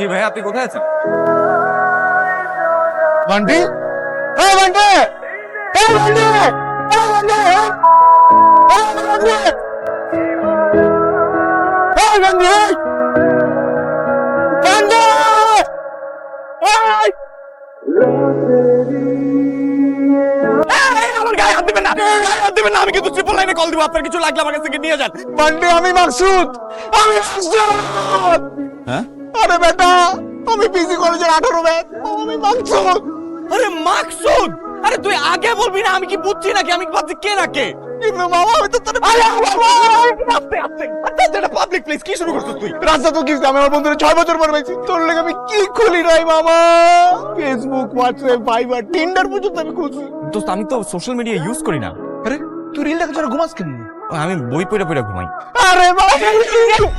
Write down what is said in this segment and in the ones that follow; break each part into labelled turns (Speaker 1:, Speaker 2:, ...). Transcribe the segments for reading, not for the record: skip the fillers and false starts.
Speaker 1: কি ভাই আপনি কোথায় আছেন?
Speaker 2: বান্টি এই বান্টি এই বান্টি এই বান্টি এই বান্টি বান্টি
Speaker 1: আমার গায়ে হাত দিবেন না, গায়ে হাত দিবেন না। আমি কিন্তু ট্রিপল লাইনে কল দিব, আপনার কিছু লাগলে আমার কাছে নিয়ে যান।
Speaker 2: বান্টি আমি মাকসুদ
Speaker 1: হ্যাঁ?
Speaker 2: আরে বেটা আমি পিজি কলেজের 18 ব্যাচ আমি মাকসুদ।
Speaker 1: আরে মাকসুদ, আরে তুই আগে বলবি না? আমি কি বুঝছি নাকি? আমি ভাবছি কে না কে।
Speaker 2: কিন্তু মামা আমি তো তোর
Speaker 1: আরে আস্তে আস্তে এটা পাবলিক প্লেস, কি শুরু করছিস তুই?
Speaker 2: রাস্তা তো কি আমি আমার বন্ধুরা 6 বছর পর পেয়েছি। তোর লেগে আমি কি খুলি নাই মামা, ফেসবুক হোয়াটসঅ্যাপ ভাইবার টিন্ডার পর্যন্ত আমি খুলছি।
Speaker 1: দোস্ত আমি তো সোশ্যাল মিডিয়া ইউজ করি না।
Speaker 2: আরে তুই রিল দেখা ছাড়া ঘুমাস কেন?
Speaker 1: আমি বই পড়ে পড়ে ঘুমাই।
Speaker 2: আরে বাবা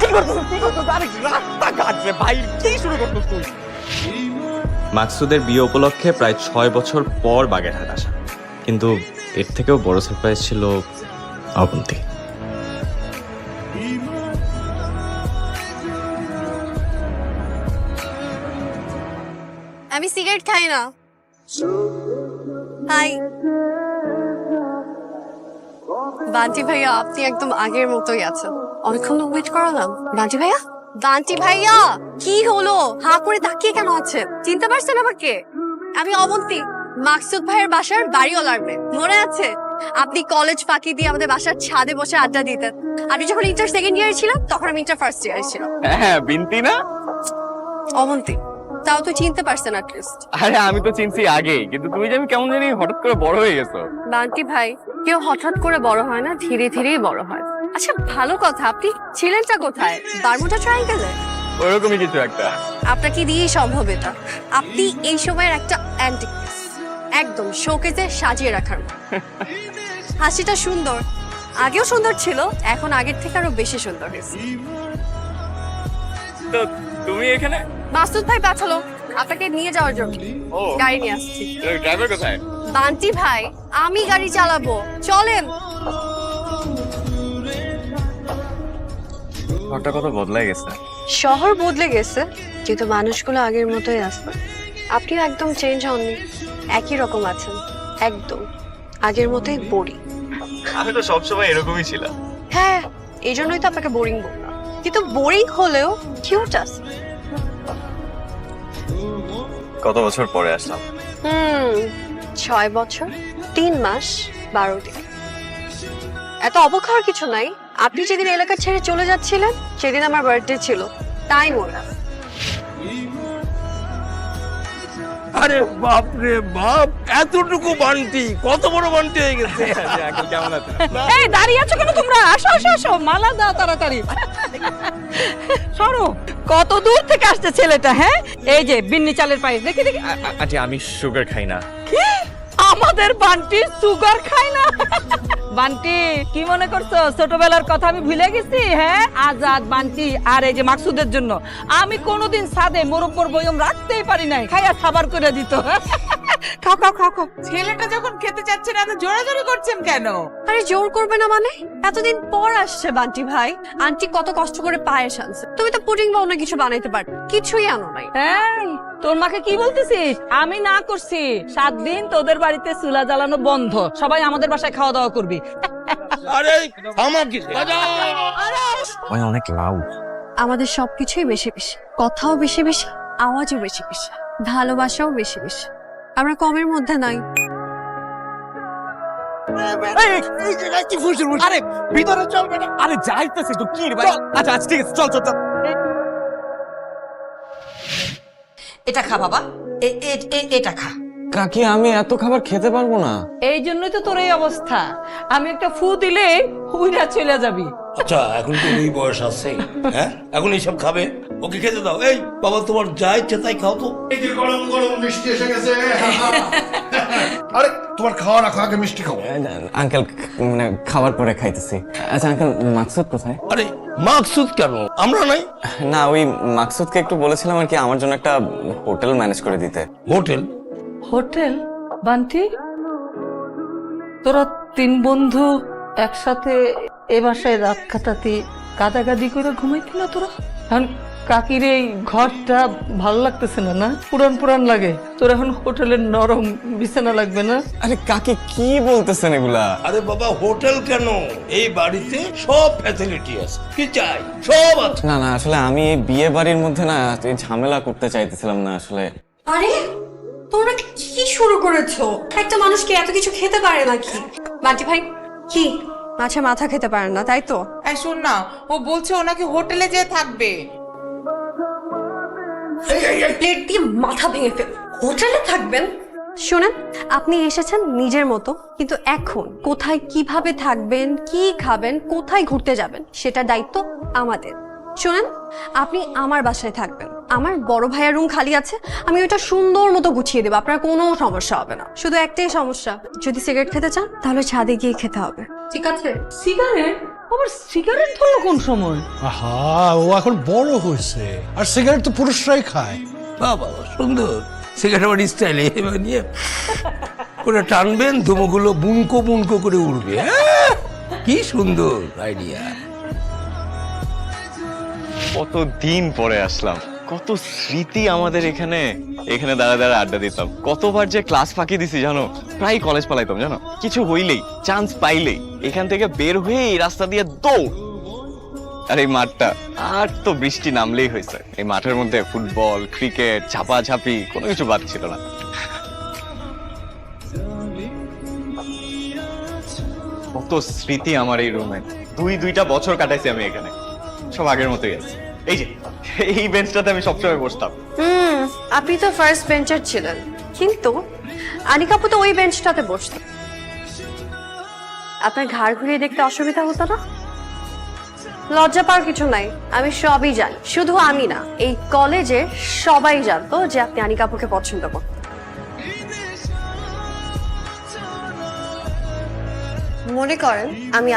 Speaker 1: কি করছিস? আরে রাস্তা কাটবে ভাই, কি শুরু করছিস তুই?
Speaker 3: মাকসুদের বিয়ে উপলক্ষে প্রায় 6 বছর পর বাগেরহাট আসা, কিন্তু এর থেকেও বড় সারপ্রাইজ ছিল অবন্তী।
Speaker 4: আমি সিগারেট খাই না। হাই বান্টি ভাইয়া, আপনি একদম আগের মতোই আছেন। অনেকক্ষণ ওয়েট করালাম। বান্টি ভাইয়া, বান্টি ভাইয়া কি হলো? হা করে তাকিয়ে কেন আছেন? চিনতে পারছেন আমাকে? আমি অবন্তী, মাকসুদ ভাইয়ের বাসার বাড়িওয়ালার মেয়ে। মনে আছে আপনি কলেজ ফাঁকি দিয়ে আমাদের বাসার ছাদে বসে আড্ডা দিতেন? আপনি যখন ইন্টার সেকেন্ড ইয়ারে ছিলাম তখন আমি ইন্টার ফার্স্ট ইয়ারে ছিলাম।
Speaker 1: হ্যাঁ বিনতি না?
Speaker 4: অবন্তী, তাও তো চিনতে পারছেন অ্যাটলিস্ট।
Speaker 1: আরে আমি তো চিনছি আগেই, কিন্তু তুমি যে আমি কেমন জানি হঠাৎ করে বড় হয়ে গেছো।
Speaker 4: বান্টি ভাই, কেউ হঠাৎ করে বড় হয় না, ধীরে ধীরেই বড় হয়। আচ্ছা ভালো কথা, আপনি ছিলেনটা কোথায়? বারমুডা ট্রায়াঙ্গেলে?
Speaker 1: ওরকমই কিছু একটা।
Speaker 4: আপনাকে দিয়েই সম্ভব এটা। আপনি এই সময়ের একটা অ্যান্টিক পিস, একদম শোকেজে সাজিয়ে রাখার মতো। হাসিটা সুন্দর, আগেও সুন্দর ছিল, এখন আগের থেকে আরো বেশি সুন্দর হয়েছে।
Speaker 1: তো তুমি এখানে?
Speaker 4: মাসুদ ভাই পাঠালো আপনাকে নিয়ে যাওয়ার জন্য।
Speaker 1: ও
Speaker 4: গাড়ি নিয়ে আসছি।
Speaker 1: ড্রাইভার কোথায়?
Speaker 4: বান্টি ভাই, আমি গাড়ি চালাবো, চলেন।
Speaker 1: ঘরটা কত বদলাই গেছে।
Speaker 4: শহর বদলে গেছে কিন্তু মানুষগুলো আগের মতোই আছে। আপনিও একদম চেঞ্জ হননি, একই রকম আছেন, একদম আগের মতোই বোরিং।
Speaker 1: আমি তো সবসময় এরকমই ছিলাম।
Speaker 4: হ্যাঁ, এই জন্যই তো আপনাকে বোরিং বললাম, কিন্তু বোরিং হলেও কিউট আছে।
Speaker 1: কত বছর পরে আসলাম?
Speaker 4: 6 বছর 3 মাস 12 দিন। এত অবাক হওয়ার কিছু নাই। আপনি যেদিন এলাকা ছেড়ে চলে যাচ্ছিলেন সেদিন আমার বার্থডে ছিল, তাই মনে আছে।
Speaker 2: আরে বাপ রে বাপ, এতটুকু বান্টি, কত বড় বান্টি হয়ে গেছে।
Speaker 1: কেমন আছেন?
Speaker 5: এই দাঁড়িয়ে আছো কেন তোমরা? আসো আসো আসো, মালা দাও তাড়াতাড়ি। সরো, কত দূর থেকে আসছে ছেলেটা। হ্যাঁ, এই যে বিন্নি চালের পায়েস, দেখি দেখি।
Speaker 1: আচ্ছা আমি সুগার খাই না।
Speaker 5: কি? আমাদের বান্টি সুগার খায় না? বান্টি কি মনে করছো ছোটবেলার কথা আমি ভুলে গেছি? হ্যাঁ, আজাদ বান্টি আর এই যে মাকসুদের জন্য আমি কোনোদিন সাদে মোরব্বর বয়ম রাখতেই পারি নাই, খাইয়া খাবার করে দিত। খাও খাও খাও খাও।
Speaker 6: ছেলেটা যখন খেতে চাচ্ছে না, এত জোরাজোরি করছেন কেন?
Speaker 4: আরে জোর করবে না মানে? এতদিন পর আসছে বান্টি ভাই, আন্টি কত কষ্ট করে পায়েস আনছে। তুমি তো পুডিং বা অন্য কিছু বানাইতে পারো, কিছুই আনো নাই।
Speaker 5: এই, তোর মাকে কি বলতেছিস? আমি না করছি 7 দিন তোদের বাড়িতে চুলা জ্বালানো বন্ধ, সবাই আমাদের বাসায় খাওয়া দাওয়া করবি।
Speaker 2: আরে আমার কি
Speaker 1: অনেক লাউড।
Speaker 4: আমাদের সবকিছুই বেশি বেশি, কথাও বেশি বেশি, আওয়াজও বেশি বেশি, ভালোবাসাও বেশি বেশি। আমরা কমের মধ্যে নাই।
Speaker 1: আরে ভিতরে চল বেটা। আরে যাইতেছে তো কি রে ভাই? আচ্ছা আচ্ছা ঠিক আছে, চল চল চল।
Speaker 6: এটা খা বাবা, এটা খা।
Speaker 3: কাকি আমি এত খাবার খেতে পারবো না।
Speaker 5: এই জন্যই তো তোর এই অবস্থা। আমি একটা ফু দিলে হুইরা চলে যাবি।
Speaker 7: আচ্ছা এখন তো এই বয়স আছে, হ্যাঁ এখন এইসব খাবে? ওকে খেতে দাও। এই বাবা তোমার যা ইচ্ছে তাই খাও তো। এই যে গরম গরম মিষ্টি এসে গেছে।
Speaker 2: আরে তোমার খাওয়া রাখো, আগে মিষ্টি খাও।
Speaker 3: আঙ্কেল মানে খাবার পরে খাইতেছি। আচ্ছা আঙ্কেল মাকসুদ কোথায়?
Speaker 7: আরে মাকসুদ কেন, আমরা নাই?
Speaker 3: না ওই মাকসুদকে একটু বলেছিলাম আর কি আমার জন্য একটা হোটেল ম্যানেজ করে দিতে।
Speaker 7: হোটেল?
Speaker 5: হোটেল? বান্টি, তোরা 3 বন্ধু একসাথে এ বাসায় রাত কাটাতি, গাদাগাদি করে ঘুমাইতি না তোরা? এখন কাকির এই ঘরটা ভালো লাগতেছে না, না পুরান পুরান লাগে। তোর এখন হোটেলের নরম বিছানা লাগবে না?
Speaker 3: আরে কাকি কি বলতেছেন এগুলা?
Speaker 7: আরে বাবা হোটেল কেন, এই বাড়িতে সব ফ্যাসিলিটি আছে, কি চাই সব আছে।
Speaker 3: না না, আসলে আমি এই বিয়ে বাড়ির মধ্যে না এই ঝামেলা করতে চাইতেছিলাম না আসলে।
Speaker 4: আরে তোমরা কি শুরু করেছো? একটা মানুষ কি এত কিছু খেতে পারে নাকি? বান্টি ভাই কি মাছে মাথা খেতে পারেন না তাই তো?
Speaker 6: এই শোন না, ও বলছে ও নাকি হোটেলে যেয়ে থাকবে।
Speaker 4: প্লেট দিয়ে মাথা ভেঙে ফেল। হোটেলে থাকবেন? শুনেন, আপনি এসেছেন নিজের মতো, কিন্তু এখন কোথায় কিভাবে থাকবেন, কি খাবেন, কোথায় ঘুরতে যাবেন সেটা দায়িত্ব আমাদের। শুনেন, আপনি আমার বাসায় থাকবেন, আমার বড় ভাইয়ের রুম খালি আছে, আমি ওটা সুন্দর মতো গুছিয়ে দেবো, আপনার কোনো সমস্যা হবে না। শুধু একটাই সমস্যা, যদি সিগারেট খেতে চান তাহলে ছাদে গিয়ে খেতে হবে, ঠিক আছে?
Speaker 5: সিগারেট? আবার সিগারেট ধরলো কোন সময়?
Speaker 8: আহা, ও এখন বড় হয়েছে, আর সিগারেট তো পুরুষরাই খায়।
Speaker 7: বাবা সুন্দর সিগারেট আমার স্টাইলে এবার নিয়ে করে টানবেন, ধুমোগুলো বুনকো বুনকো করে উড়বে। কি সুন্দর আইডিয়া।
Speaker 3: কত দিন পরে আসলাম, কত স্মৃতি আমাদের এখানে। এখানে দাঁড়া দাঁড়া আড্ডা দিতাম, কতবার যে ক্লাস ফাঁকি দিছি জানো, প্রায় কলেজ পালাইতাম জানো। কিছু হইলেই, চান্স পাইলেই এখান থেকে বের হয়ে এই রাস্তা দিয়ে দৌড়। আর এই মাঠটা, আর তো বৃষ্টি নামলেই হয়েছে, এই মাঠের মধ্যে ফুটবল, ক্রিকেট, ঝাপাঝাপি কোনো কিছু বাদ ছিল না। কত স্মৃতি আমার এই রুমে। দুইটা বছর কাটাইছি আমি এখানে, সব আগের মতোই আছে। এই যে এই বেঞ্চটাতে আমি সবসময় বসতাম।
Speaker 4: আপনি তো ফার্স্ট বেঞ্চার ছিলেন, কিন্তু আনিকাপু তো ওই বেঞ্চটাতে বসতো। আপনার ঘাড় ঘুরিয়ে দেখতে অসুবিধা হতো না? লজ্জা পাওয়ার কিছু নাই, আমি সবই জানি। শুধু আমি না, এই কলেজে সবাই জানতো যে আপনি আনিকাপুকে পছন্দ করতেন। মনে করেন আমি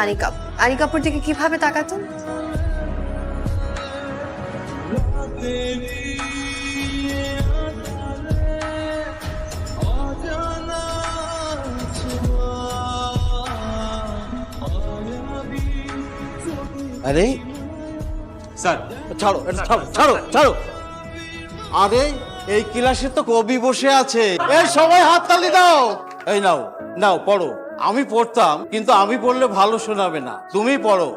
Speaker 4: আনিকাপুর দিকে কিভাবে তাকাতেন?
Speaker 2: আরে
Speaker 3: স্যার
Speaker 2: ছাড়ো, ছাড়ো, ছাড়ো, ছাড়ো। আরে এই ক্লাসে তো কবি বসে আছে, এই সবাই হাততালি দাও। এই নাও, নাও পড়ো। আমি পড়তাম, কিন্তু আমি পড়লে ভালো শোনাবে না, তুমি পড়ো।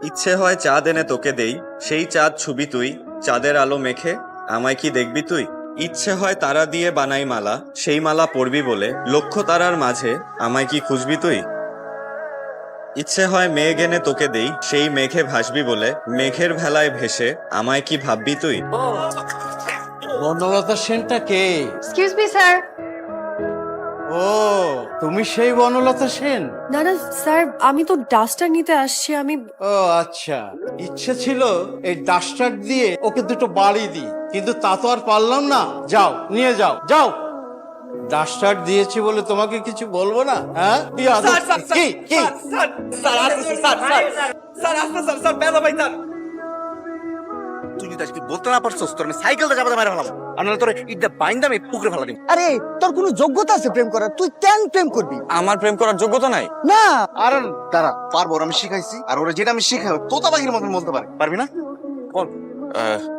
Speaker 3: ইচ্ছে হয় চাঁদ এনে তোকে দেই, সেই চাঁদ ছবি তুই, চাঁদের আলো মেখে আমায় কি দেখবি তুই। ইচ্ছে হয় তারা দিয়ে বানাই মালা, সেই মালা পরবি বলে, লক্ষ তারার মাঝে আমায় কি খুঁজবি তুই। ইচ্ছে হয় মেঘ এনে তোকে দেই, সেই মেঘে ভাসবি বলে, মেঘের ভেলায় ভেসে আমায় কি ভাববি তুই।
Speaker 2: বনলতা সেনটা কে?
Speaker 4: Excuse me sir.
Speaker 2: ও, তুমি সেই বনলতা সেন?
Speaker 4: না না স্যার, আমি তো ডাস্টার নিতে আসছি। আমি
Speaker 2: ও আচ্ছা, ইচ্ছে ছিল এই ডাস্টার দিয়ে ওকে দুটো বাড়ি দিই, কিন্তু তা তো আর পারলাম না। যাও, নিয়ে যাও, যাও। ডাস্টার দিয়েছি বলে তোমাকে কিছু বলবো না? হ্যাঁ, কি আদর? কি কি?
Speaker 1: তুই যদি আজকে বলতে না পারছস, তোর আমি সাইকেলটা চাপাতে মারা ফেলাম, আর নাহলে তোর ইটটা বাইন্দা আমি পুকুরে ফেলা দিই।
Speaker 9: আরে তোর কোনো যোগ্যতা আছে প্রেম করার? তুই কেন প্রেম করবি?
Speaker 3: আমার প্রেম করার যোগ্যতা নাই?
Speaker 9: না,
Speaker 1: আর দাঁড়া, পারবো, ওর আমি শিখাইছি, আর ওরা যেটা আমি শিখাই তোতা পাখির মতন বলতে পারে। পারবি না? বল।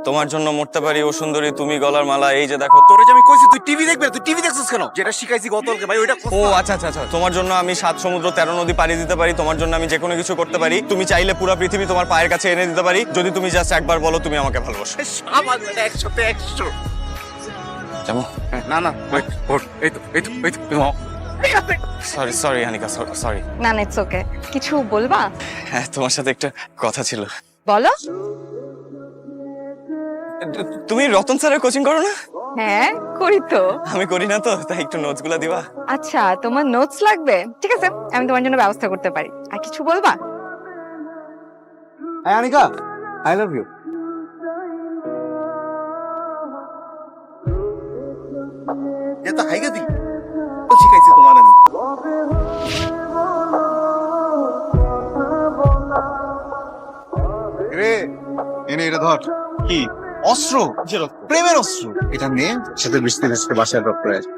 Speaker 3: তোমার জন্য মরতে পারি ও সুন্দরী, তুমি গলার মালা, এই যে দেখো।
Speaker 1: তোরে যে আমি কইছি তুই টিভি দেখবি না, তুই টিভি দেখছিস কেন? যেটা শিখাইছি গতকালকে ভাই ওইটা
Speaker 3: ও আচ্ছা আচ্ছা আচ্ছা, তোমার জন্য আমি 7 সমুদ্র 13 নদী পাড়ি দিতে পারি, তোমার জন্য আমি যে কোনো কিছু করতে পারি। তুমি চাইলে পুরো পৃথিবী তোমার পায়ের কাছে এনে দিতে পারি, যদি তুমি জাস্ট একবার বলো তুমি আমাকে ভালোবাসো।
Speaker 1: আমার 100তে 100।
Speaker 3: যেমন
Speaker 1: না না, ওঠ, এই তো এই তো এই তো
Speaker 3: সরি সরি হানিকা, সরি।
Speaker 4: না না, ইটস ওকে। কিছু বলবা?
Speaker 3: হ্যাঁ, তোমার সাথে একটা কথা ছিল।
Speaker 4: বলো।
Speaker 3: তুমি রতন স্যারের কোচিং করো না?
Speaker 4: হ্যাঁ করি তো।
Speaker 3: আমি করি না তো, তাই একটু নোটস গুলা দিবা।
Speaker 4: আচ্ছা, তোমার নোটস লাগবে? ঠিক আছে, আমি তোমার জন্য ব্যবস্থা করতে পারি। আর কিছু বলবা?
Speaker 2: হ্যাঁ আনিকা, আই লাভ ইউ।
Speaker 1: এটা হাইগা দি তো শিখাইছি তোমার আমি। রে এনে এটা ধর।
Speaker 3: কি
Speaker 1: অস্ত্র, প্রেমের অস্ত্র। এটা নিয়ে সাথে বৃষ্টি বাসায় ডক্টর আছে।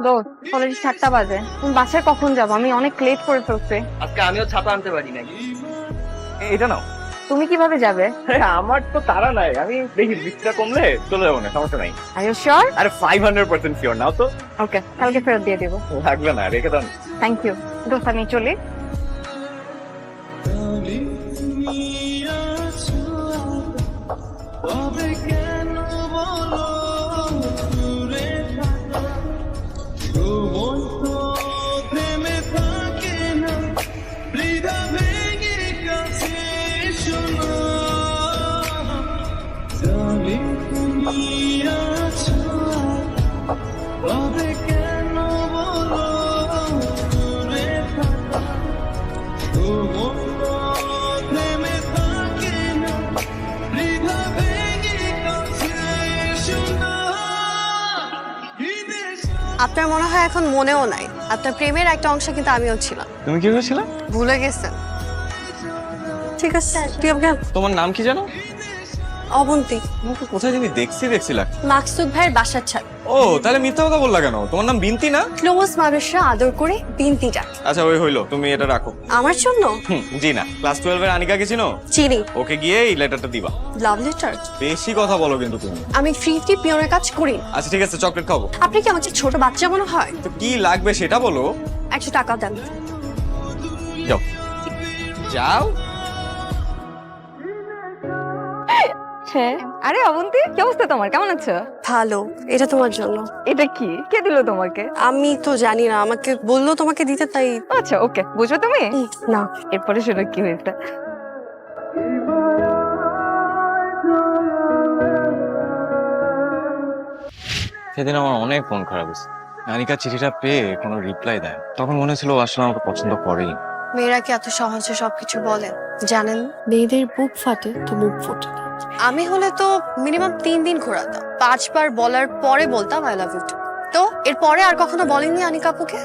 Speaker 4: দোস্ত কলেজে 7টা বাজে, তুমি বাসায় কখন যাবো? আমি অনেক লেট করে ফেলছি।
Speaker 3: আজকে আমিও ছাতা আনতে পারি নাই। এটা নাও।
Speaker 4: তুমি কিভাবে যাবে?
Speaker 3: আমার তো তারা নাই, আমি দেখি বৃষ্টিটা কমলে চলে যাবো না, সমস্যা নাই।
Speaker 4: Are you sure?
Speaker 3: আরে 500% শিওর। নাও তো।
Speaker 4: ওকে, কালকে ফেরত দিয়ে দেবো।
Speaker 3: লাগবে না, রেখে দাও।
Speaker 4: থ্যাংক ইউ দোস্ত, আমি চলি। আপনার মনে হয় এখন মনেও নাই, আপনার প্রেমের একটা অংশ কিন্তু আমিও ছিলাম।
Speaker 3: তুমি কি হয়েছিল?
Speaker 4: ভুলে গেছেন? ঠিক আছে, তুই আমাকে।
Speaker 3: তোমার নাম কি জানো?
Speaker 4: অবন্তী।
Speaker 3: তোমাকে কোথায় জানি দেখছি লাগ।
Speaker 4: মাকসুদ ভাইয়ের বাসার ছাদ।
Speaker 3: ও, তাহলে মিথ্যা কথা বললা কেন? তোমার নাম বিনতি না?
Speaker 4: ক্লোজ মানুষরা আদর করে বিনতি ডাকে।
Speaker 3: আচ্ছা, ওই হইলো, তুমি এটা রাখো।
Speaker 4: আমার জন্য?
Speaker 3: জি না। ক্লাস 12 এর আনিকাকে চিনো?
Speaker 4: চিনি।
Speaker 3: ওকে গিয়ে এই লেটারটা দিবা।
Speaker 4: Love letter?
Speaker 3: বেশি কথা বলো কিন্তু তুমি।
Speaker 4: আমি ফ্রি পিওনের কাজ করি।
Speaker 3: আচ্ছা ঠিক আছে, চকলেট খাবো।
Speaker 4: আপনি কি আমাকে ছোট বাচ্চা মনে হয়?
Speaker 3: তো কি লাগবে সেটা বলো।
Speaker 4: 100 টাকা দেন।
Speaker 3: যাও যাও।
Speaker 10: হ্যাঁ, আরে অবন্তী, কি অবস্থা তোমার? কেমন আছো?
Speaker 4: ভালো। এটা তোমার জন্য।
Speaker 10: এটা কি? কে দিল তোমাকে?
Speaker 4: আমি তো জানি না, আমাকে বললো তোমাকে দিতে, তাই।
Speaker 10: আচ্ছা ওকে, বুঝো তুমি?
Speaker 4: না।
Speaker 10: এরপরে শোনো কি হয়েছে।
Speaker 3: সেদিন আমার অনেক মন খারাপ হয়েছে। আনিকা চিঠিটা পেয়ে কোনো রিপ্লাই দেয়, তখন মনে ছিল ও আসলে আমাকে পছন্দ করেই।
Speaker 4: মেয়েরা কি এত সহজে সবকিছু বলে? জানেন, মেয়েদের বুক ফাটে তো মুখ ফোটে না। আমি হলে তো মিনিমাম 3 দিন ঘোরাতাম, 5 বার বলার পরে বলতাম আই লাভ ইউ। তো এরপরে আর কখনো বলেননি আনিকা আপুকে?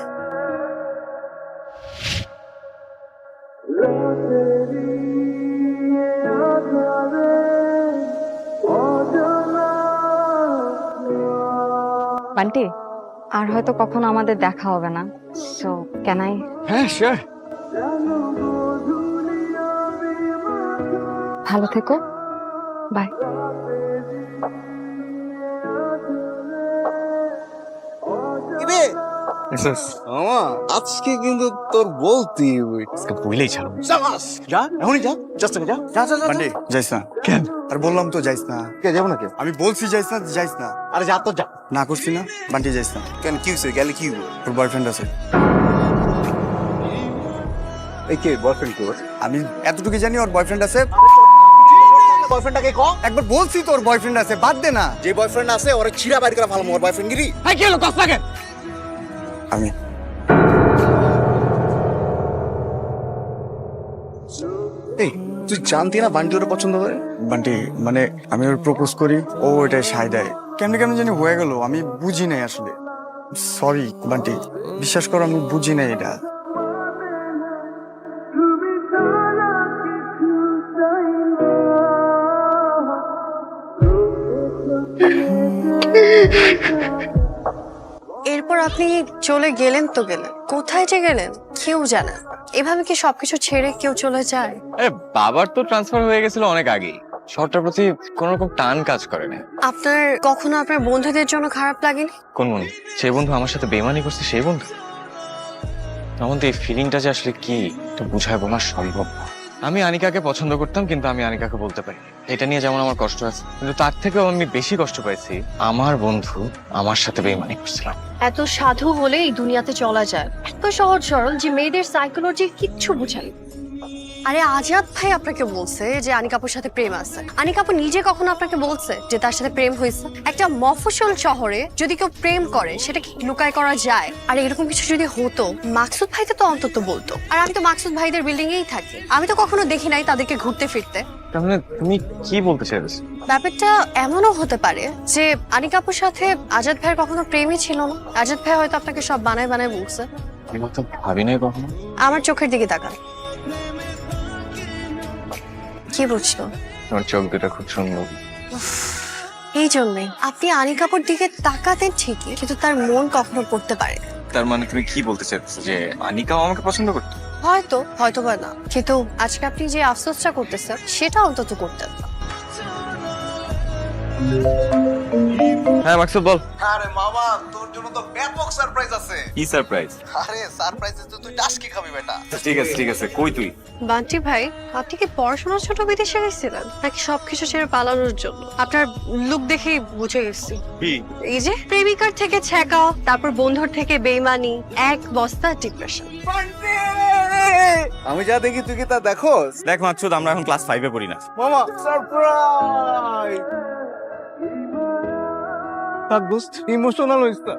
Speaker 10: বান্টি, আর হয়তো কখনো আমাদের দেখা হবে না, সো ক্যান আই?
Speaker 3: হ্যাঁ শিওর।
Speaker 10: ভালো থেকো, বাই।
Speaker 1: আজকে কিন্তু তোর বলতি
Speaker 3: বইলেই ছাড়ো।
Speaker 1: যা, এখনই যা, যা,
Speaker 2: বান্টি, যাইস না।
Speaker 3: কেন?
Speaker 2: আর বললাম তো যাইস না।
Speaker 1: কে যাবো না? কে?
Speaker 2: আমি বলছি যাইস না, যাইস না।
Speaker 1: আরে যা তো যা।
Speaker 2: না করছি না, বান্টি যাইস না।
Speaker 1: কেন, কি হয়েছে? গেলে কি হলো?
Speaker 2: তোর বয়ফ্রেন্ড আছে।
Speaker 1: এই কে বয়ফ্রেন্ড? তোর?
Speaker 2: আমি এতটুকু জানি ওর বয়ফ্রেন্ড আছে।
Speaker 1: বয়ফ্রেন্ডটাকে ক।
Speaker 2: একবার বলছি তোর বয়ফ্রেন্ড আছে, বাদ দে না।
Speaker 1: যে বয়ফ্রেন্ড আছে ওরা ছিড়া বাইর করে ভালো, মোর বয়ফ্রেন্ড গিরি।
Speaker 3: কি হলো? কষ্ট লাগে।
Speaker 2: আমি
Speaker 1: এই তুই জানতি না বান্টি ওরা পছন্দ করে?
Speaker 2: বান্টি, মানে আমি ওর প্রপোজ করি, ও এটা সায় দেয়। কেমনে কেমন জানি হয়ে গেল, আমি বুঝি নাই আসলে। সরি বান্টি, বিশ্বাস করো আমি বুঝি নাই এটা।
Speaker 4: এরপর আপনি চলে গেলেন তো গেলেন, কোথায় যে গেলেন কেউ জানে না। এভাবে কি সবকিছু ছেড়ে কেউ চলে যায়?
Speaker 3: আরে বাবার তো ট্রান্সফার হয়ে গেছিল অনেক আগেই, শহরটার প্রতি কোন রকম টান কাজ করে না।
Speaker 4: আপনার কখনো আপনার বন্ধুদের জন্য খারাপ লাগেনি?
Speaker 3: কোন বন্ধু? সেই বন্ধু আমার সাথে বেমানি করছে সেই বন্ধু? এমন তো এই ফিলিংটা যে আসলে কি এটা বুঝায় বলা সম্ভব না। আমি আনিকাকে পছন্দ করতাম, কিন্তু আমি আনিকাকে বলতে পারি। এটা নিয়ে যেমন আমার কষ্ট আছে, কিন্তু তার থেকেও আমি বেশি কষ্ট পাইছি আমার বন্ধু আমার সাথে বেমানি করছিল।
Speaker 4: এত সাধু হলে এই দুনিয়াতে চলা যায়, এত সহজ সরল যে মেয়েদের সাইকোলজি কিচ্ছু বুঝাই। আরে আজাদ ভাই আপনাকে বলছে যে আনিকাপুর সাথে প্রেম আছে? আনিকাপুর নিজে কখনো আপনাকে বলছে যে তার সাথে প্রেম হয়েছে? একটা মফস্বল শহরে যদি কেউ প্রেম করে সেটা কি লুকায় করা যায়? আর এরকম কিছু যদি হতো মাকসুদ ভাইকে তো অন্তত বলতো। আর আমি তো মাকসুদ ভাইদের বিল্ডিং এই থাকি, আমি তো কখনো দেখি নাই তাদেরকে ঘুরতে ফিরতে।
Speaker 3: তাহলে তুমি কি বলতে চাইছো?
Speaker 4: ব্যাপারটা এমনও হতে পারে যে আনিকাপুর সাথে আজাদ ভাইয়ের কখনো প্রেমই ছিল না। আজাদ ভাই হয়তো আপনাকে সব বানায় বানায় বলছে।
Speaker 3: আমি তো ভাবি নাই কখনো।
Speaker 4: আমার চোখের দিকে তাকান। কি বুঝলো?
Speaker 3: তোমার চোখ দুটো খুব সুন্দর।
Speaker 4: এই জন্যই আপনি আনিকাপুর দিকে তাকাতেন ঠিকই, কিন্তু তার মন কখনো পড়তে পারে না।
Speaker 3: তার মানে তুমি কি বলতে চাচ্ছো যে আনিকাও আমাকে পছন্দ করতো?
Speaker 4: হয়তো বা না, কিন্তু আজকে আপনি যে আফসোসটা করতেছেন সেটা অন্তত করতেন না।
Speaker 3: হ্যাঁ মাকসুদ বল।
Speaker 1: আরে মামা, তোর জন্য তো ব্যাপক সারপ্রাইজ আছে।
Speaker 3: কি সারপ্রাইজ?
Speaker 1: আরে সারপ্রাইজে তো তুই টাস্কি খাবি বেটা।
Speaker 3: ঠিক আছে কই তুই?
Speaker 4: বান্টি ভাই, আপনি কি পড়াশোনার ছোট বিদেশে গেছিলেন নাকি সবকিছু ছেড়ে পালানোর জন্য? আপনার লুক দেখেই বুঝে গেছি।
Speaker 3: কি?
Speaker 4: এই যে প্রেমিকার থেকে ছ্যাঁকা, তারপর বন্ধুর থেকে বেইমানি, এক বস্তা ডিপ্রেশন।
Speaker 1: আমি যা দেখি তুই কি তা দেখোস?
Speaker 3: দেখ মাকসুদ, আমরা এখন ক্লাস 5 এ পড়ি না।
Speaker 1: মামা সারপ্রাইজ। থাক দোস্ত, ইমোশনাল হইছ না।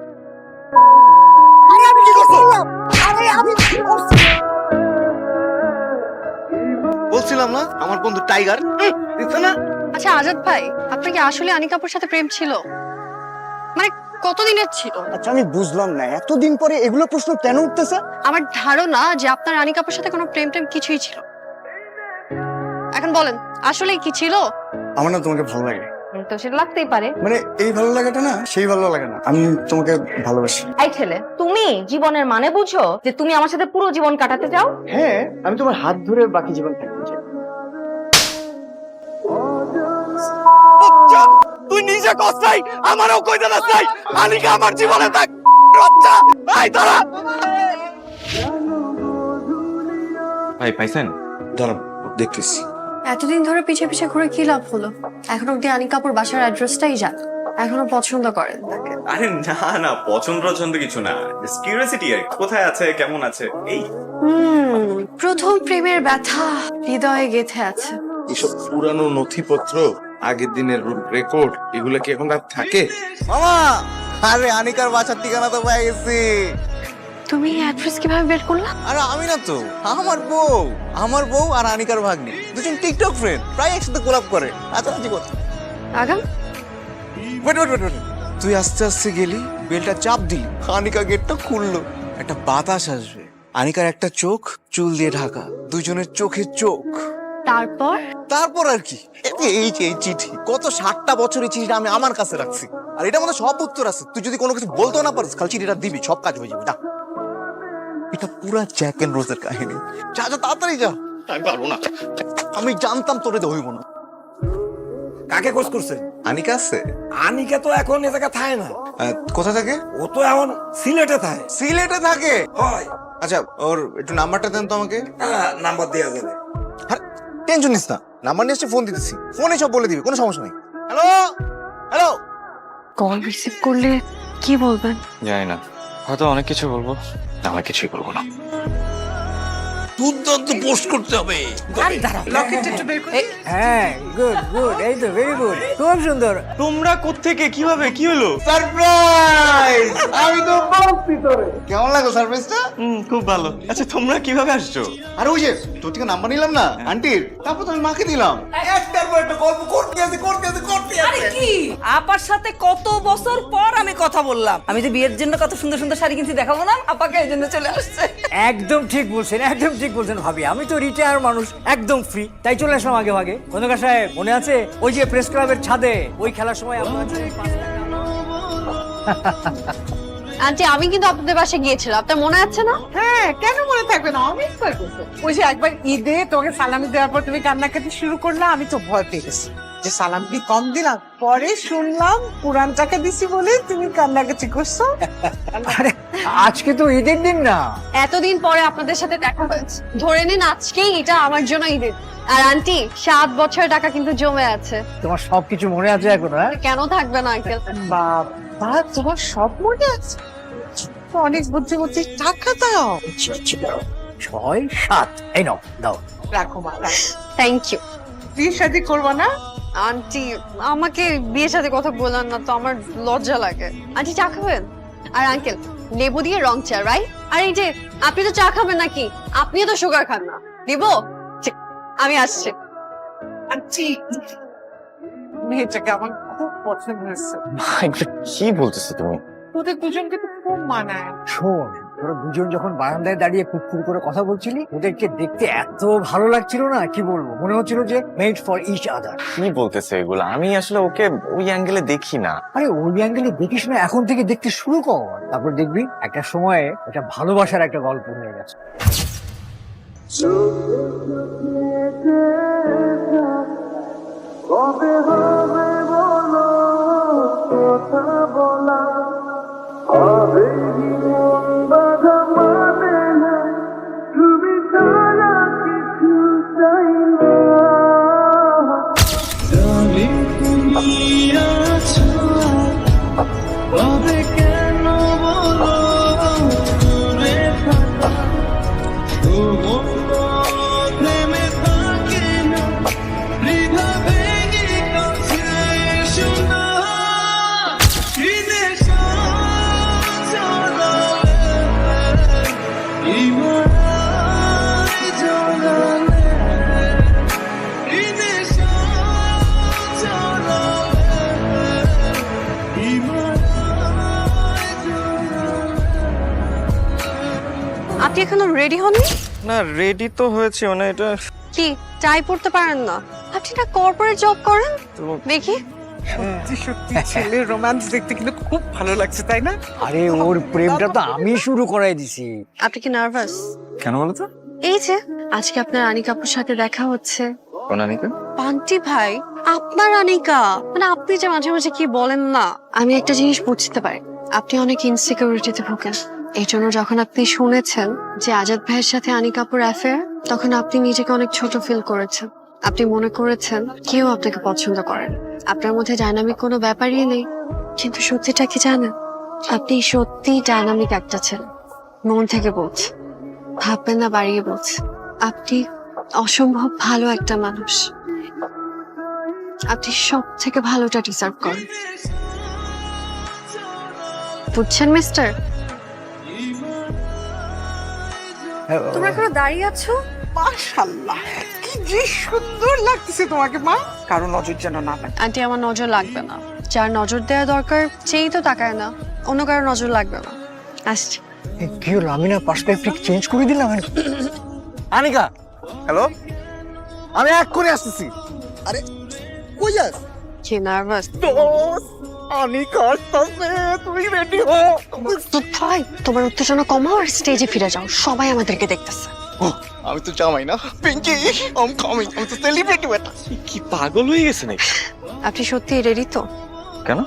Speaker 1: বলছিলাম না আমার বন্ধু টাইগার দিচ্ছে না।
Speaker 4: আচ্ছা আজাদ ভাই, আপনার কি আসলে আনিকাপুর সাথে প্রেম ছিল? মানে কতদিনের ছিল?
Speaker 9: আচ্ছা আমি বুঝলাম না, এতদিন পরে এগুলো প্রশ্ন কেন উঠতেছে?
Speaker 4: আমার ধারণা যে আপনার আনিকাপুর সাথে কোনো প্রেম টেম কিছুই ছিল। এখন বলেন আসলে কি ছিল?
Speaker 9: আমার না তোমাকে ভালো লাগে।
Speaker 10: তো সেটা লাগতেই পারে।
Speaker 9: মানে এই ভালো লাগাটা না সেই ভালো লাগে না, আমি তোমাকে ভালোবাসি।
Speaker 10: এই ছেলে, তুমি জীবনের মানে বুঝো যে তুমি আমার সাথে পুরো জীবন কাটাতে চাও?
Speaker 9: হ্যাঁ, আমি তোমার হাত ধরে বাকি জীবন থাকতে চাই।
Speaker 1: তুই নিজে কষ্টাই আমারও কই দেনাস নাই। আনিকা আমার জীবনে থাক। রচ্চা ভাই তোরা।
Speaker 3: ভাই পাইছেন?
Speaker 1: দাঁড়াও দেখতেছি।
Speaker 4: এতদিন ধরে পিছে পিছে ঘুরে কি লাভ হলো? এখন অব্দি আনিকাপুর বাসার অ্যাড্রেসটাই জান, এখনো পছন্দ করেন তাকে?
Speaker 3: আরে না পছন্দ কিছু না, জাস্ট কিউরিওসিটি আর কোথায় আছে কেমন আছে এই।
Speaker 4: প্রথম প্রেমের ব্যথা হৃদয়ে গেঁথে আছে।
Speaker 11: এসব পুরানো নথিপত্র, আগের দিনের রেকর্ড, এগুলো কি এখন আর থাকে?
Speaker 1: মামা, আরে আনিকার বাসার ঠিকানা তো পেয়ে গেছি।
Speaker 4: তুমি অ্যাড্রেস কিভাবে বের করলা?
Speaker 1: আরে আমি না তো, আমার বউ আর আনিকার ভাগ্নি দুজন টিকটক ফ্রেন্ড, প্রায় একসাথে কোলাপ করে, নাচানাচি করতে।
Speaker 4: আগাম
Speaker 1: ওয়েট, তুই আস্তে আস্তে গেলি, বেলটা চাপ দিলি, আনিকা গেটটা খুললো, একটা বাতাস আসবে, আনিকার একটা চোখ চুল দিয়ে ঢাকা, দুজনের চোখে চোখ। তারপর আর কি? এই চিঠি, কত 60টা বছর এই চিঠিটা আমি আমার কাছে রাখছি, আর এটার মধ্যে সব উত্তর আছে। তুই যদি কোনো কিছু বলতেও না পারিস, খালি চিঠিটা দিবি, সব কাজ হয়ে যাবে। না, এটা পুরা জ্যাক এন্ড রোজের কাহিনী। যা তাড়াতাড়ি যা। আমি পারবো না, আমি জানতাম তোরে হইব না।
Speaker 7: কাকে কোর্স করছেন?
Speaker 1: আনিকা আছে?
Speaker 7: আনিকা তো এখন এ জায়গা থাকে না,
Speaker 1: কোথা থাকে?
Speaker 7: ও তো এখন সিলেটে থাকে।
Speaker 1: সিলেটে থাকে?
Speaker 7: হয়।
Speaker 1: আচ্ছা, ওর একটু নাম্বারটা দেন তো আমাকে।
Speaker 7: নাম্বার দেওয়া যাবে।
Speaker 1: টেনশন নিস না, নাম্বার নিয়ে এসে ফোন দিতেছি, ফোনে সব বলে দিবি, কোনো সমস্যা নেই। হ্যালো।
Speaker 4: কল রিসিভ করলে কি বলবেন?
Speaker 3: জানি না, হয়তো অনেক কিছু বলবো, আমার কিছুই বলবো না।
Speaker 7: দুর্দান্ত পোস্ট করতে হবে।
Speaker 6: লকেটটা একটু বের করে
Speaker 9: হ্যাঁ, গুড, এই তো ভেরি গুড, খুব সুন্দর।
Speaker 3: তোমরা কোত্থেকে, কিভাবে, কি হলো?
Speaker 1: সারপ্রাইজ! আমি তো বলছি তোরে। কেমন লাগলো সারপ্রাইজটা?
Speaker 3: খুব ভালো। আচ্ছা তোমরা কিভাবে আসছো?
Speaker 1: আর ওই যে তোর থেকে নাম্বার নিলাম না আন্টির, তারপর তো আমি মাকে দিলাম। একটার পর একটা গল্প করতে আছে।
Speaker 5: আরে কি আপার সাথে কত বছর পর আমি কথা বললাম। আমি যে বিয়ের জন্য কত সুন্দর সুন্দর শাড়ি কিনছি দেখাবো না, আপাকে এই জন্য চলে আসছে।
Speaker 9: একদম ঠিক বলছেন ভাবি, আমি তো রিটায়ার মানুষ, একদম ফ্রি, তাই চলে আসলাম আগে ভাগে। খন্দকার সাহেব মনে আছে ওই যে প্রেস ক্লাবের ছাদে ওই খেলার সময় আপনার
Speaker 4: আন্টি, আমি কিন্তু আপনাদের বাসায় গিয়েছিলাম, আপনার মনে আছে না?
Speaker 6: হ্যাঁ, কেন মনে থাকবে না? অনেক বার করতো। ওই যে একবার ঈদে তোমাকে সালামি দেওয়ার পর তুমি কান্নাকাটি শুরু করলে, আমি তো ভয় পেয়ে গেছি যে সালামি কম দিলাম। পরে শুনলাম পুরান টাকা দিছি বলে তুমি কান্নাকাটি করছো।
Speaker 9: আজকে তো ঈদের দিন না।
Speaker 4: এতদিন পরে আপনাদের সাথে দেখা হয়েছে, ধরে নিন আজকেই এটা আমার জন্য ঈদের। আর আন্টি, 7 বছরের টাকা কিন্তু জমে আছে।
Speaker 9: তোমার সবকিছু মনে আছে এখন? হ্যাঁ,
Speaker 4: কেন থাকবে না আঙ্কেল?
Speaker 6: বাবা, তোমার সব মনে আছে? অনেক বুদ্ধি টাকা দাও।
Speaker 9: 6, 7, এই নাও, দাও।
Speaker 6: রাখো মা, রাখো।
Speaker 4: Thank you.
Speaker 6: বিয়ে শাদী করবা না?
Speaker 4: আন্টি, আমাকে বিয়ের সাথে কথা বলেন না তো, আমার লজ্জা লাগে। আন্টি, চা খাবেন? আর আঙ্কেল, লেবু দিয়ে রং চা, রাইট? আর এই যে আপনি তো চা খাবেন নাকি? আপনিও তো সুগার খান না, দিব? ঠিক, আমি আসছি।
Speaker 6: আন্টি, মেয়েটাকে আমার খুব পছন্দ হয়েছে।
Speaker 3: কি বলতেছো তুমি?
Speaker 6: তোদের দুজনকে তো খুব মানায়।
Speaker 9: শোন, তোরা দুজন যখন বারান্দায় দাঁড়িয়ে কুটকুট করে কথা বলছিলি, ওদেরকে দেখতে এত ভালো লাগছিল না, কি বলবো, মনে হচ্ছিল যে মেড ফর ইচ আদার।
Speaker 3: কি বলতেছে এগুলো? আমি আসলে ওকে ওই অ্যাঙ্গেলে দেখি না।
Speaker 9: আরে ওই অ্যাঙ্গেলে দেখিস না, এখন থেকে দেখতে শুরু কর, তারপর দেখবি একটা সময়ে এটা ভালোবাসার একটা গল্প হয়ে গেছে।
Speaker 4: আপনি এখনো রেডি হননি?
Speaker 3: না, রেডি তো হয়েছে, মানে এটা
Speaker 4: কি টাই পড়তে পারেন না? আপনি না কর্পোরেট জব করেন, দেখি।
Speaker 6: সত্যি সত্যি ছেলের রোম্যান্স দেখতে কিন্তু খুব ভালো লাগছে, তাই না?
Speaker 9: আরে ওর প্রেমটা তো আমি শুরু করাই দিছি।
Speaker 4: আপনি কি নার্ভাস?
Speaker 3: কেন বলো তো?
Speaker 4: এই যে আজকে আপনার আনিকাপুর সাথে দেখা হচ্ছে।
Speaker 3: কোন আনিকা?
Speaker 4: বান্টি ভাই, আপনার আনিকা। মানে আপনি যে মাঝে মাঝে কি বলেন না, আমি একটা জিনিস বুঝতে পারি, আপনি অনেক ইনসিকিউরিটিতে ভোগেন। এই জন্য যখন আপনি শুনেছেন যে আজাদ ভাইয়ের সাথে আনিকাপুর অ্যাফেয়ার, তখন আপনি নিজেকে অনেক ছোট ফিল করেছেন। আপনি মনে করেছেন কেউ আপনাকে পছন্দ করেন, আপনার মধ্যে ডায়নামিক কোনো ব্যাপারই নেই। কিন্তু সত্যিটা কি জানেন? আপনি সত্যি ডায়নামিক একটা ছেলে, মন থেকে বলছি, ভাববেন না বাড়িয়ে বলছি। আপনি অসম্ভব ভালো একটা মানুষ, আপনি সব থেকে ভালোটা ডিজার্ভ করেন, বুঝছেন মিস্টার? তোমরা এখনো দাঁড়িয়ে আছো?
Speaker 6: মাশাআল্লাহ, কি যে সুন্দর লাগতেছে তোমাকে মা। কারো নজর যেন না লাগে।
Speaker 4: আন্টি, আমার নজর লাগবে না। যার নজর দেওয়া দরকার সেই তো তাকায় না, অন্য কারো নজর লাগবে না। আসছি।
Speaker 9: কি হলো, আমি না পার্সপেক্টিভ চেঞ্জ করে দিলাম। আনিকা,
Speaker 1: হ্যালো,
Speaker 9: আমি এক করে আসতেছি।
Speaker 1: আরে কই যাস?
Speaker 4: কি নার্ভাস?
Speaker 9: আনিকা আসতেছে, তুমি রেডি হো।
Speaker 4: ভাই, তোমার উত্তেজনা কমাও আর স্টেজে ফিরে যাও, সবাই আমাদেরকে দেখতেছে।
Speaker 1: আমি তো জামাই না, পিঙ্কি, আম কামিং, আমি তো সেলিব্রিটি বেটা।
Speaker 3: কি পাগল হয়ে গেছে নাকি?
Speaker 4: আপনি সত্যি রেডি তো?
Speaker 3: কেন?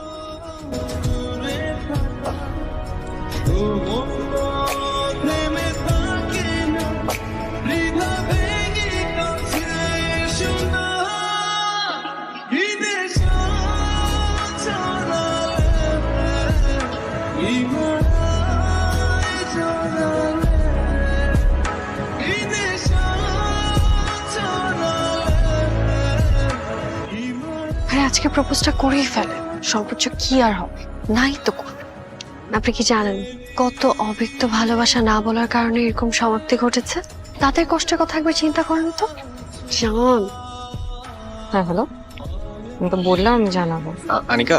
Speaker 4: আরে আজকে প্রপোজটা করেই ফেলে, সর্বোচ্চ কি আর হবে, নাই তো করবে। আপনি কি জানেন কত অব্যক্ত ভালোবাসা না বলার কারণে এরকম সমাপ্তি ঘটেছে? তাদের কষ্টের কথা একবার চিন্তা করেন তো। জান।
Speaker 10: হ্যাঁ হ্যালো, আমি তো বললাম আমি জানাবো।
Speaker 3: আনিকা,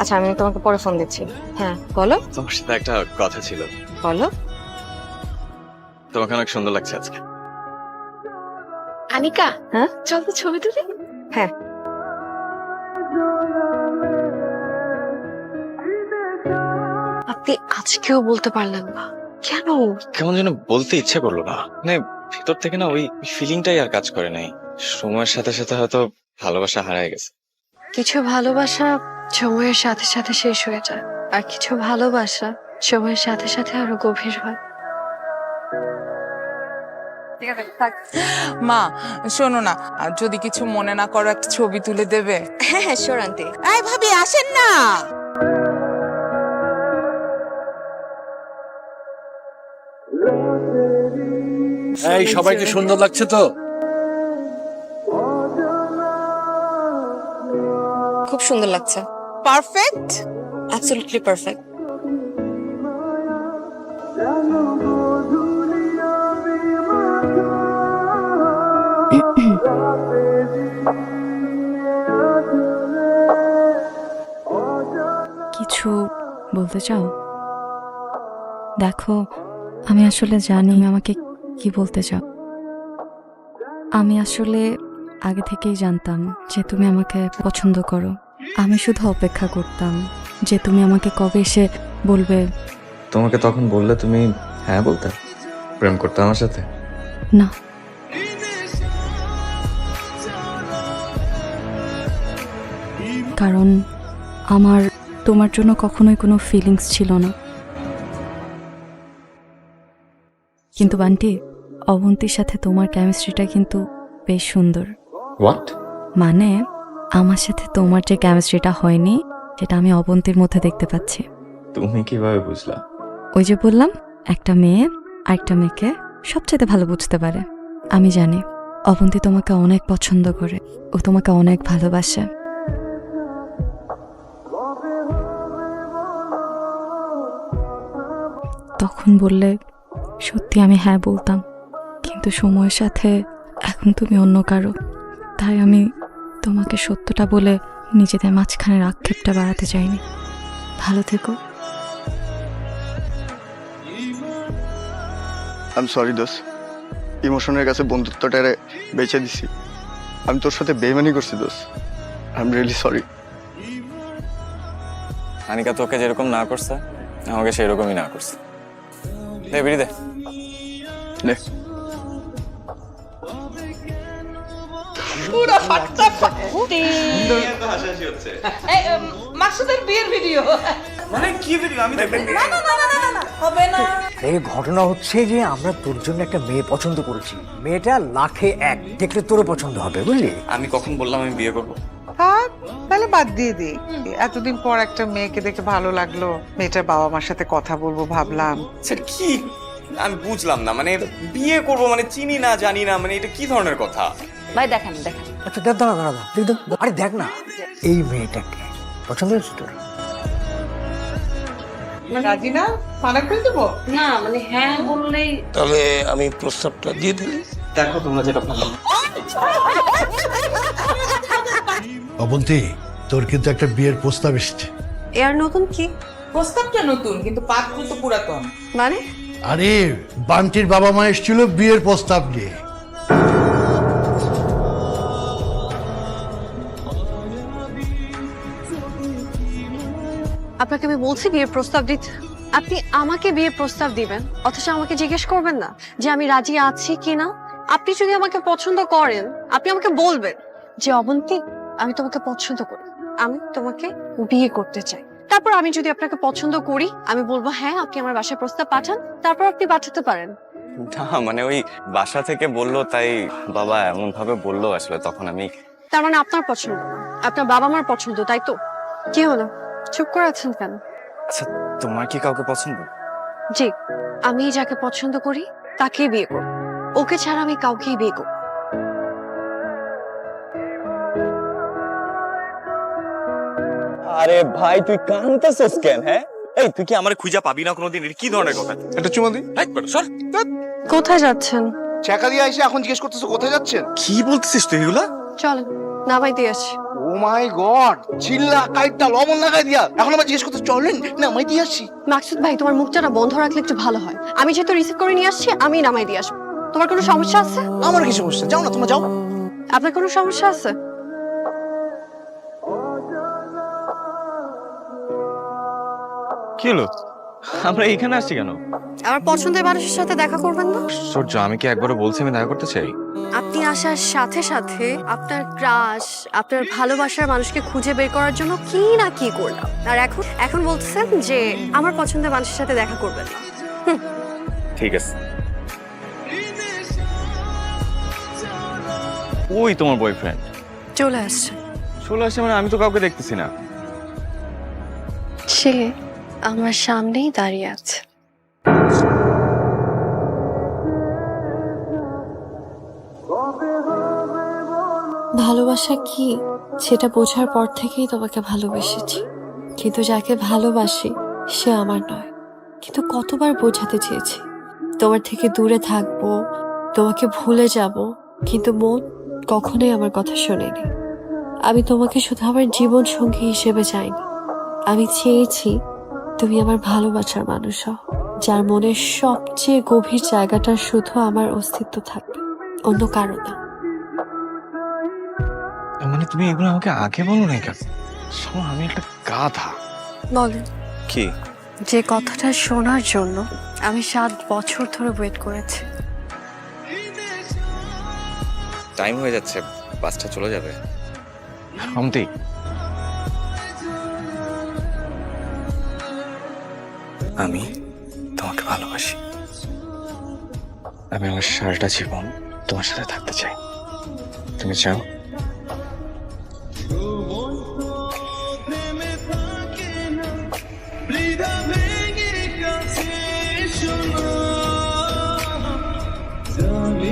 Speaker 10: আচ্ছা আমি তোমাকে পরে ফোন দিচ্ছি। হ্যাঁ বলো।
Speaker 3: তোমার সাথে একটা কথা ছিল।
Speaker 10: বলো।
Speaker 3: তোমাকে অনেক সুন্দর লাগছে আজকে।
Speaker 4: আনিকা,
Speaker 10: হ্যাঁ
Speaker 4: চল তো ছবি তুলি।
Speaker 10: হ্যাঁ।
Speaker 4: আপনি আজকেও বলতে পারলেন না কেন?
Speaker 3: কেমন যেন বলতে ইচ্ছে করলো না, মানে ভিতর থেকে না ওই ফিলিংটাই আর কাজ করে নাই। সময়ের সাথে সাথে হয়তো ভালোবাসা হারায় গেছে।
Speaker 4: কিছু ভালোবাসা সময়ের সাথে সাথে শেষ হয়ে যায়, আর কিছু ভালোবাসা সময়ের সাথে সাথে আরো গভীর হয়।
Speaker 12: মা শোনো না, যদি কিছু মনে না করো একটা ছবি তুলে দেবে?
Speaker 4: হ্যাঁ হ্যাঁ শিওর আন্টি।
Speaker 6: এই ভাবি আসেন না।
Speaker 8: এই সবাইকে সুন্দর লাগছে তো?
Speaker 4: খুব সুন্দর লাগছে।
Speaker 6: Perfect,
Speaker 4: absolutely perfect.
Speaker 10: কিছু বলতে চাও? দেখো আমি আসলে জানি আমাকে কি বলতে চাও। আমি আসলে আগে থেকেই জানতাম যে তুমি আমাকে পছন্দ করো। আমি শুধু অপেক্ষা করতাম যে তুমি আমাকে কবে এসে বলবে।
Speaker 3: তোমাকে তখন বললে তুমি হ্যাঁ বলতে, প্রেম করতে আমার সাথে?
Speaker 10: না, কারণ আমার তোমার জন্য কখনোই কোনো ফিলিংস ছিল না। কিন্তু বান্টি, অবন্তীর সাথে তোমার কেমিস্ট্রিটা কিন্তু বেশ সুন্দর।
Speaker 3: হোয়াট?
Speaker 10: মানে আমার সাথে তোমার যে কেমিস্ট্রিটা হয়নি সেটা আমি অবন্তীর মধ্যে দেখতে পাচ্ছি।
Speaker 3: তুমি কিভাবে বুঝলা?
Speaker 10: ওই যে বললাম, একটা মেয়ে আরেকটা মেয়েকে সবচেয়ে ভালো বুঝতে পারে। আমি জানি অবন্তী তোমাকে অনেক পছন্দ করে, ও তোমাকে অনেক ভালোবাসে। তখন বললে সত্যি আমি হ্যাঁ বলতাম, কিন্তু সময়ের সাথে এখন তুমি অন্য কারো। তাই আমি তোমাকে সত্যটা বলে নিজেদের মাঝখানের আক্ষেপটা বাড়াতে চাইনি। ভালো থেকো।
Speaker 1: আই এম সরি দোস্ত, ইমোশনের কাছে বন্ধুত্বটারে বেঁচে দিছি। আমি তোর সাথে বেইমানি করছি দোস্ত, I am really sorry.
Speaker 3: Anika তোকে যেরকম না করছে আমাকে সেরকমই না করছে। দে বিড়ি দে।
Speaker 1: নে
Speaker 5: পুরো ফাটাফাটি। এই মাকসুদের বিয়ের ভিডিও।
Speaker 3: মানে কি ভিডিও? আমি দেখবেন
Speaker 5: না না না না না না, হবে না।
Speaker 9: এই ঘটনা হচ্ছে যে আমরা তোর জন্য একটা মেয়ে পছন্দ করেছি। মেয়েটা লাখে এক, দেখলে তোরও পছন্দ হবে, বুঝলি?
Speaker 3: আমি কখন বললাম আমি বিয়ে করবো?
Speaker 6: থাক, তাহলে বাদ দিয়ে দিই। এতদিন পর একটা মেয়েকে দেখে ভালো লাগলো, মেয়েটার বাবা মার সাথে কথা বলবো ভাবলাম।
Speaker 3: সেটা কি আমি বুঝলাম না, মানে বিয়ে করবো মানে চিনি না জানি না, মানে এটা কি ধরনের কথা?
Speaker 5: ভাই দেখেন দেখেন।
Speaker 9: আচ্ছা দেখ, দাঁড়া, আরে দেখ না, এই মেয়েটাকে পছন্দ হয়েছে তোর?
Speaker 6: রাজি না? মানা করে দেবো?
Speaker 5: না মানে হ্যাঁ বললেই।
Speaker 7: তাহলে আমি প্রস্তাবটা দিয়ে দিই।
Speaker 3: দেখো তোমরা যেটা ভালো।
Speaker 8: অবন্তী, তোর কিন্তু একটা বিয়ের প্রস্তাব এসছে।
Speaker 4: এর নতুন কি
Speaker 5: প্রস্তাবটা নতুন কিন্তু পাত্র তো পুরাতন।
Speaker 4: মানে?
Speaker 8: আরে বান্টির বাবা মা এসেছিল বিয়ের প্রস্তাব নিয়ে।
Speaker 4: আপনাকে আমি বলছি বিয়ের প্রস্তাব দিতে, আপনি আমাকে বিয়ের প্রস্তাব দিবেন অথচ আমাকে জিজ্ঞেস করবেন না যে আমি রাজি আছি কিনা। আপনি যদি আমাকে পছন্দ করেন আপনি আমাকে বলবেন যে অবন্তী আমি তোমাকে পছন্দ করি, আমি তোমাকে বিয়ে করতে চাই। তারপর আমি যদি আপনাকে পছন্দ করি আমি বলবো হ্যাঁ আপনি আমার বাসায় প্রস্তাব পাঠান, তারপর আপনি পাঠাতে পারেন।
Speaker 3: না মানে ওই বাসা থেকে বললো তাই বাবা এমন ভাবে বললো, আসলে তখন আমি।
Speaker 4: তার মানে আপনার পছন্দ না, আপনার বাবা মার পছন্দ, তাই তো? কি হলো, চুপ করে আছেন কেন?
Speaker 3: আচ্ছা তোমার কি কাউকে পছন্দ?
Speaker 4: জি, আমি যাকে পছন্দ করি তাকেই বিয়ে করব, ওকে ছাড়া আমি কাউকেই বিয়ে করব।
Speaker 3: আরে ভাই তুই কাঁদতেছিস কেন? হ্যাঁ এই তুই কি আমার খুঁজা পাবি না কোনোদিন? এটা কি ধরনের কথা?
Speaker 1: একটা চুমা দি।
Speaker 3: সর।
Speaker 4: কোথায় যাচ্ছেন?
Speaker 1: চাকা দিয়ে এসে এখন জিজ্ঞেস করতেছো কোথায় যাচ্ছেন?
Speaker 3: কি বলতেছিস তুই এগুলা?
Speaker 4: চলেন নামাই দিয়ে আসি।
Speaker 1: ও মাই গড, চিল্লা কাইটটা লবণ লাগাই দিয়া এখন আবার জিজ্ঞেস করতে চলেন নামাই দিয়ে আসি।
Speaker 4: মাকসুদ ভাই তোমার মুখটা না বন্ধ রাখলে একটু ভালো হয়। আমি যেহেতু রিসিভ করে নিয়ে আসছি আমি নামাই দিয়ে আসবো। তোমার কোনো সমস্যা আছে?
Speaker 1: আমার কি সমস্যা? যাও না, তোমরা যাও।
Speaker 4: আপনার কোনো সমস্যা আছে?
Speaker 3: কি হলো? আমরা এখানে আসছি কেন?
Speaker 4: আমার পছন্দের মানুষের সাথে দেখা করবেন না?
Speaker 3: সূর্য, আমি কি একবারও বলছি আমি দেখা করতে চাই?
Speaker 4: আপনি আসার সাথে সাথে আপনার ক্রাশ, আপনার ভালোবাসার মানুষকে খুঁজে বের করার জন্য কি না কি করলাম, আর এখন বলতেছেন যে আমার পছন্দের মানুষের সাথে দেখা করবেন না।
Speaker 3: ঠিক আছে। ওই তোমার বয়ফ্রেন্ড
Speaker 4: চলে আসছে।
Speaker 3: চলে আসছে মানে? আমি তো কাউকে দেখতেছি না।
Speaker 4: সে আমার সামনেই দাঁড়িয়ে আছে। ভালোবাসা কি সেটা বোঝার পর থেকেই তোমাকে ভালোবেসেছি, কিন্তু যাকে ভালোবাসি সে আমার নয়। কিন্তু কতবার বোঝাতে চেয়েছি তোমার থেকে দূরে থাকবো, তোমাকে ভুলে যাব, কিন্তু মন কখনোই আমার কথা শোনেনি। আমি তোমাকে শুধু আমার জীবন সঙ্গী হিসেবে চাইনি, আমি চেয়েছি তুমি আমার ভালোবাসার মানুষ হও,
Speaker 10: যার মনের সবচেয়ে গভীর জায়গাটা শুধু আমার অস্তিত্ব থাকবে, অন্য কারো না।
Speaker 3: মানে তুমি এগুলো আমাকে আগে বলো না কেন? শোনো, আমি একটা গাধা।
Speaker 4: বলেন
Speaker 3: কি?
Speaker 4: যে কথাটা শোনার জন্য আমি 7 বছর ধরে ওয়েট করেছি।
Speaker 3: টাইম হয়ে যাচ্ছে, বাসটা চলে যাবে। অমতি, আমি তোমাকে ভালোবাসি। আমি আমার সারাটা জীবন তোমার সাথে থাকতে চাই। তুমি চাও?
Speaker 1: জানি